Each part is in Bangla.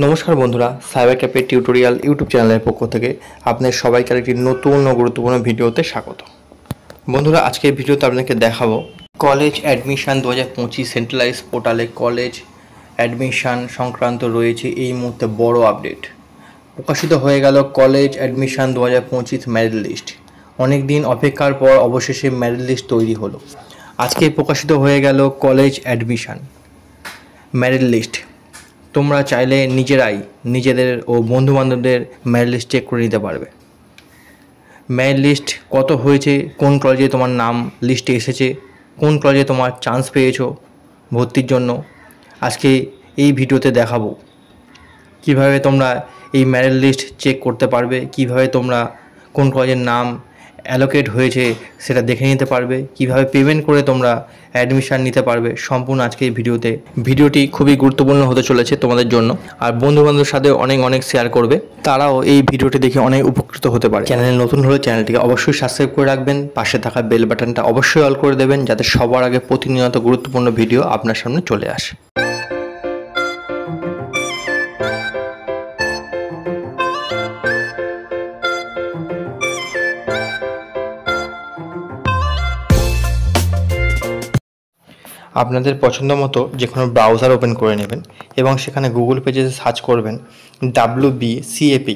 নমস্কার বন্ধুরা, সাইবার ক্যাফে টিউটোরিয়াল ইউটিউব চ্যানেলের পক্ষ থেকে আপনাদের সবাইকে একটি নতুন ও গুরুত্বপূর্ণ ভিডিওতে স্বাগত। বন্ধুরা, আজকের ভিডিওতে আপনাকে দেখাবো কলেজ অ্যাডমিশন 2025 সেন্ট্রালাইজ পোর্টালে কলেজ অ্যাডমিশন সংক্রান্ত রয়েছে এই মুহূর্তে বড় আপডেট। প্রকাশিত হয়ে গেল কলেজ অ্যাডমিশন 2025 মেরিট লিস্ট। অনেক দিন অপেক্ষার পর অবশেষে মেরিট লিস্ট তৈরি হলো। আজকে প্রকাশিত হয়ে গেল কলেজ অ্যাডমিশন মেরিট লিস্ট। তোমরা চাইলে নিজেরাই নিজেদের ও বন্ধুবান্ধবদের মেরিট লিস্ট চেক করে নিতে পারবে। মেরিট লিস্ট কত হয়েছে, কোন কলেজে তোমার নাম লিস্টে এসেছে, কোন কলেজে তোমার চান্স পেয়েছো ভর্তির জন্য, আজকে এই ভিডিওতে দেখাবো কিভাবে তোমরা এই মেরিট লিস্ট চেক করতে পারবে, কিভাবে তোমরা কোন কলেজের নাম অ্যালোকেট হয়েছে সেটা দেখে নিতে পারবে, কিভাবে পেমেন্ট করে তোমরা অ্যাডমিশন নিতে পারবে। সম্পূর্ণ আজকে এই ভিডিওটি খুবই গুরুত্বপূর্ণ হতে চলেছে তোমাদের জন্য। আর বন্ধুবান্ধবের সাথে অনেক শেয়ার করবে, তারাও এই ভিডিওটি দেখে অনেক উপকৃত হতে পারে। চ্যানেলে নতুন হলে চ্যানেলটিকে অবশ্যই সাবস্ক্রাইব করে রাখবেন, পাশে থাকা বেল বাটনটা অবশ্যই অল করে দেবেন যাতে সবার আগে প্রতিনিয়ত গুরুত্বপূর্ণ ভিডিও আপনার সামনে চলে আসে। আপনাদের পছন্দ মতো যে কোনো ব্রাউজার ওপেন করে নেবেন এবং সেখানে গুগল পেজে সার্চ করবেন WBCAP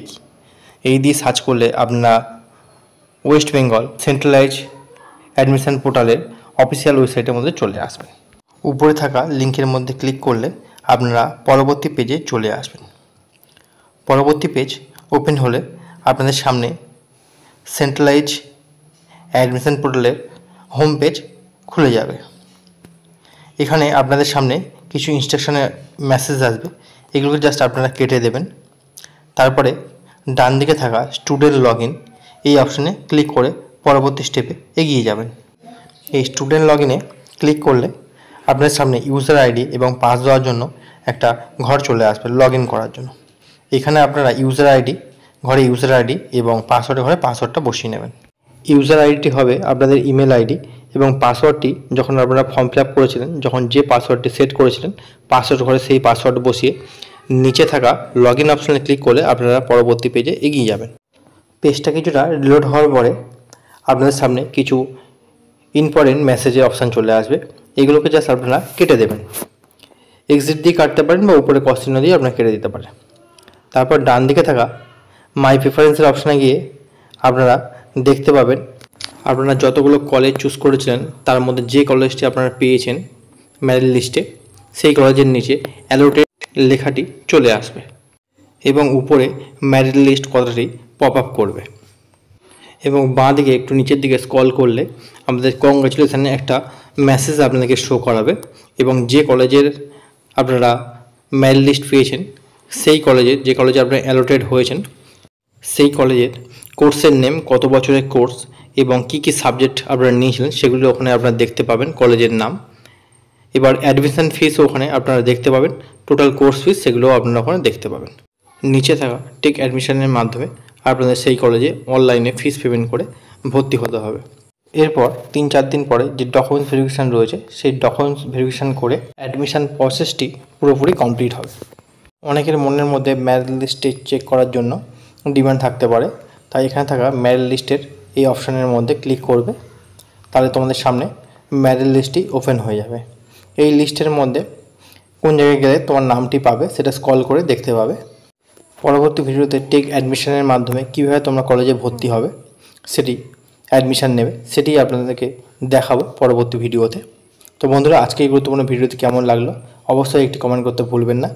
এই দিয়ে সার্চ করলে আপনারা ওয়েস্ট বেঙ্গল সেন্ট্রালাইজ অ্যাডমিশন পোর্টালের অফিসিয়াল ওয়েবসাইটের মধ্যে চলে আসবেন। উপরে থাকা লিঙ্কের মধ্যে ক্লিক করলে আপনারা পরবর্তী পেজে চলে আসবেন। পরবর্তী পেজ ওপেন হলে আপনাদের সামনে সেন্ট্রালাইজ অ্যাডমিশন পোর্টালের হোম পেজ খুলে যাবে। এখানে আপনাদের সামনে কিছু ইনস্ট্রাকশনের মেসেজ আসবে, এগুলোকে জাস্ট আপনারা কেটে দেবেন। তারপরে ডান দিকে থাকা স্টুডেন্ট লগ ইন এই অপশানে ক্লিক করে পরবর্তী স্টেপে এগিয়ে যাবেন। এই স্টুডেন্ট লগ ইনে ক্লিক করলে আপনার সামনে ইউজার আইডি এবং পাস দেওয়ার জন্য একটা ঘর চলে আসবে লগ ইন করার জন্য। এখানে আপনারা ইউজার আইডি এবং পাসওয়ার্ডের ঘরে পাসওয়ার্ডটা বসিয়ে নেবেন। ইউজার আইডিটি হবে আপনাদের ইমেল আইডি এবং পাসওয়ার্ডটি যখন আপনারা ফর্ম ফিল আপ করেছিলেন, যখন যে পাসওয়ার্ডটি সেট করেছিলেন পাসওয়ার্ড ঘরে সেই পাসওয়ার্ড বসিয়ে নিচে থাকা লগ ইন অপশানে ক্লিক করলে আপনারা পরবর্তী পেজে এগিয়ে যাবেন। পেজটা কিছুটা রিলোড হওয়ার পরে আপনাদের সামনে কিছু ইম্পর্টেন্ট মেসেজের অপশান চলে আসবে, এগুলোকে জাস্ট আপনারা কেটে দেবেন। এক্সিট দিয়ে কাটতে পারেন বা উপরে ক্রস চিহ্ন দিয়ে আপনারা কেটে দিতে পারেন। তারপর ডান দিকে থাকা মাই প্রেফারেন্সের অপশানে গিয়ে আপনারা দেখতে পাবেন আপনারা যতগুলো কলেজ চুজ করেছিলেন তার মধ্যে যে কলেজটি আপনারা পেয়েছেন মেরিট লিস্টে সেই কলেজের নিচে অ্যালোটেড লেখাটি চলে আসবে এবং উপরে মেরিট লিস্ট কথাটি পপ আপ করবে এবং বাঁ দিকে একটু নিচের দিকে স্ক্রল করলে আমাদের কংগ্রাচুলেশনের একটা মেসেজ আপনাদেরকে শো করাবে এবং যে কলেজের আপনারা মেরিট লিস্ট পেয়েছেন সেই কলেজের যে কলেজে আপনারা অ্যালোটেড হয়েছেন সেই কলেজের কোর্সের নেম, কত বছরের কোর্স এবং কী কী সাবজেক্ট আপনারা নিয়েছিলেন সেগুলো ওখানে আপনারা দেখতে পাবেন, কলেজের নাম। এবার অ্যাডমিশন ফিসও ওখানে আপনারা দেখতে পাবেন, টোটাল কোর্স ফিস সেগুলোও আপনারা ওখানে দেখতে পাবেন। নিচে থাকা টেক অ্যাডমিশনের মাধ্যমে আপনাদের সেই কলেজে অনলাইনে ফিস পেমেন্ট করে ভর্তি হতে হবে। এরপর 3-4 দিন পরে যে ডকুমেন্টস ভেরিফিকেশান রয়েছে সেই ডকুমেন্টস ভেরিফিকেশান করে অ্যাডমিশন প্রসেসটি পুরোপুরি কমপ্লিট হবে। অনেকের মনের মধ্যে মেরিট লিস্টে চেক করার জন্য ডিমান্ড থাকতে পারে, তাই এখানে থাকা মেরিট লিস্টের এই অপশানের মধ্যে ক্লিক করবে, তাহলে তোমাদের সামনে মেরিট লিস্টটি ওপেন হয়ে যাবে। এই লিস্টের মধ্যে কোন জায়গায় গেলে তোমার নামটি পাবে সেটা স্ক্রল করে দেখতে পাবে। পরবর্তী ভিডিওতে টেক অ্যাডমিশনের মাধ্যমে কীভাবে তোমরা কলেজে ভর্তি হবে সেটি অ্যাডমিশন নেবে সেটি আপনাদেরকে দেখাবো পরবর্তী ভিডিওতে। তো বন্ধুরা, আজকে এই গুরুত্বপূর্ণ ভিডিওটি কেমন লাগলো অবশ্যই একটি কমেন্ট করতে ভুলবেন না।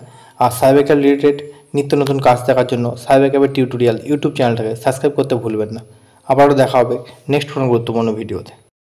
আর সাইবার ক্যাফে রিলেটেড নিত্য নতুন কাজ দেখার জন্য সাইবার ক্যাফে টিউটোরিয়াল ইউটিউব চ্যানেলটাকে সাবস্ক্রাইব করতে ভুলবেন না। আবারও দেখা হবে নেক্সট কোনো গুরুত্বপূর্ণ ভিডিওতে।